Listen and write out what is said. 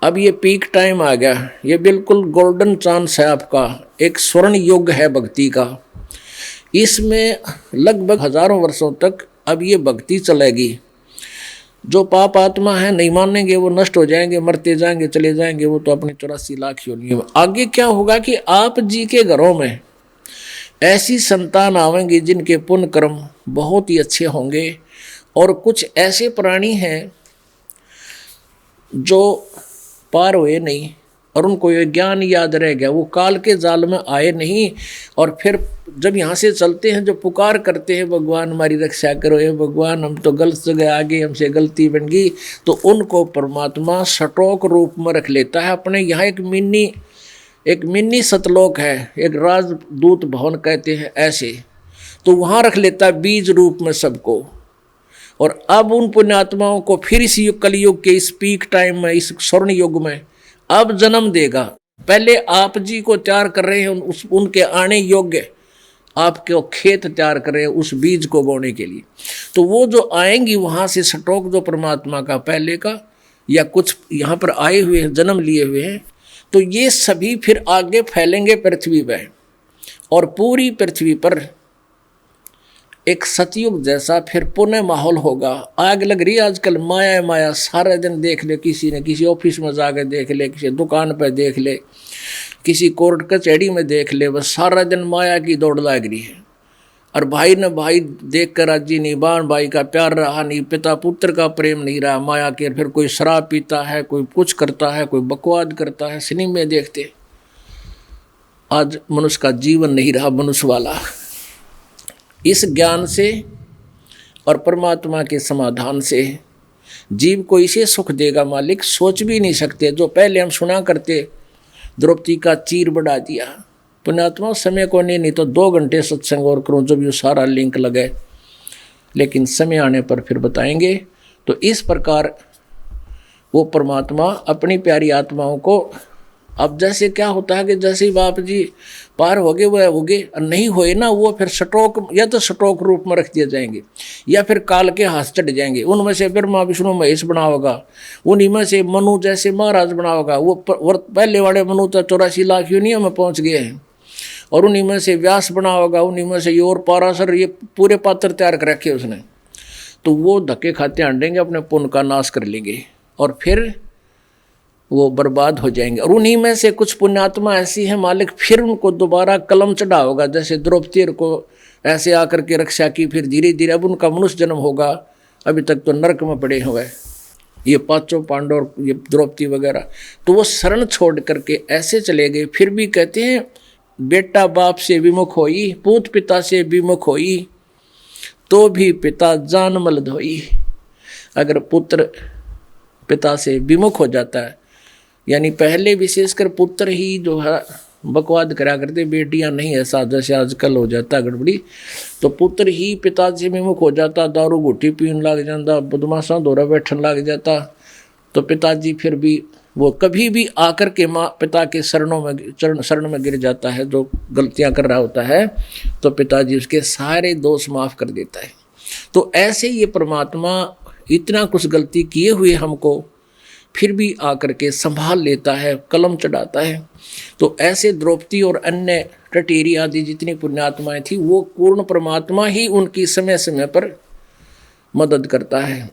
अब ये peak time आ गया, ये बिल्कुल गोल्डन चांस है आपका, एक स्वर्ण युग है भक्ति का। इसमें लगभग हजारों वर्षों तक अब ये भक्ति चलेगी। जो पाप आत्मा है नहीं मानेंगे वो नष्ट हो जाएंगे, मरते जाएंगे, चले जाएंगे, वो तो अपने 84 लाख योनियों में। आगे क्या होगा कि आप जी के घरों में ऐसी संतान आवेंगी जिनके पुण्य कर्म बहुत ही अच्छे होंगे, और कुछ ऐसे प्राणी हैं जो पार हुए नहीं और उनको ये ज्ञान याद रह गया, वो काल के जाल में आए नहीं, और फिर जब यहाँ से चलते हैं जो पुकार करते हैं भगवान हमारी रक्षा करो, हे भगवान हम तो गलत जगह आ गए, हमसे गलती बन गई, तो उनको परमात्मा सटोक रूप में रख लेता है अपने। यहाँ एक मिनी सतलोक है, एक राजदूत भवन कहते हैं ऐसे, तो वहाँ रख लेता है बीज रूप में सबको। और अब उन पुण्यात्माओं को फिर इस कलयुग के इस पीक टाइम में, इस स्वर्ण युग में अब जन्म देगा। पहले आप जी को तैयार कर रहे हैं उनके आने योग्य, आपके खेत तैयार कर रहे हैं उस बीज को बोने के लिए। तो वो जो आएंगी वहाँ से सटोक जो परमात्मा का पहले का या कुछ यहाँ पर आए हुए हैं, जन्म लिए हुए हैं, तो ये सभी फिर आगे फैलेंगे पृथ्वी पर, और पूरी पृथ्वी पर एक सतयुग जैसा फिर पुनः माहौल होगा। आग लग रही है आजकल, माया माया, सारा दिन देख ले, किसी ने किसी ऑफिस में जाकर देख ले, किसी दुकान पर देख ले, किसी कोर्ट कचहरी में देख ले, बस सारा दिन माया की दौड़ लग रही है। और भाई ने भाई देख कर राजी नहीं, बहन भाई का प्यार रहा नहीं, पिता पुत्र का प्रेम नहीं रहा माया के, फिर कोई शराब पीता है, कोई कुछ करता है, कोई बकवाद करता है, सिनेमा देखते। आज मनुष्य का जीवन नहीं रहा मनुष्य वाला। इस ज्ञान से और परमात्मा के समाधान से जीव को इसे सुख देगा मालिक, सोच भी नहीं सकते। जो पहले हम सुना करते, द्रौपदी का चीर बढ़ा दिया, पुण्यात्मा समय को नहीं तो 2 घंटे सत्संग और करूँ जब ये सारा लिंक लगे, लेकिन समय आने पर फिर बताएंगे। तो इस प्रकार वो परमात्मा अपनी प्यारी आत्माओं को, अब जैसे क्या होता है कि जैसे ही बाप जी पार हो गए वह हो गए, नहीं होए ना वो फिर सटोक, या तो सटोक रूप में रख दिए जाएंगे या फिर काल के हाथ चढ़ जाएंगे। उनमें से ब्रह्मा विष्णु महेश बना होगा, उन्हीं में से मनु जैसे महाराज बना होगा। वो पहले वाले मनु तो 84 लाख योनियों में पहुंच गए हैं, और उन्हीं में से व्यास बना होगा, उन्हीं में से और पाराशर, ये पूरे पात्र तैयार कर रखे उसने। तो वो धक्के खाते हटेंगे, अपने पुण्य का नाश कर लेंगे और फिर वो बर्बाद हो जाएंगे। और उन्हीं में से कुछ पुण्यात्मा ऐसी है मालिक, फिर उनको दोबारा कलम चढ़ा होगा, जैसे द्रौपदी को ऐसे आकर के रक्षा की, फिर धीरे धीरे अब उनका मनुष्य जन्म होगा। अभी तक तो नरक में पड़े हुए ये 5 पांडव और ये द्रौपदी वगैरह, तो वो शरण छोड़ करके ऐसे चले गए। फिर भी कहते हैं बेटा बाप से विमुख होई, पूत पिता से विमुख होई, तो भी पिता जान मल धोई। अगर पुत्र पिता से विमुख हो जाता है, यानी पहले विशेषकर पुत्र ही जो है बकवाद करा करते, बेटियां नहीं, ऐसा जैसे आजकल हो जाता गड़बड़ी, तो पुत्र ही पिता से विमुख हो जाता, दारू घुट्टी पीने लग जाता, बदमाशा दौरा बैठने लग जाता, तो पिताजी फिर भी वो कभी भी आकर के माँ पिता के शरण में गिर जाता है, जो गलतियां कर रहा होता है, तो पिताजी उसके सारे दोष माफ कर देता है। तो ऐसे ये परमात्मा इतना कुछ गलती किए हुए हमको फिर भी आकर के संभाल लेता है, कलम चढ़ाता है। तो ऐसे द्रौपदी और अन्य टटेरी आदि जितनी पुण्यात्माएं थी, वो पूर्ण परमात्मा ही उनकी समय समय पर मदद करता है।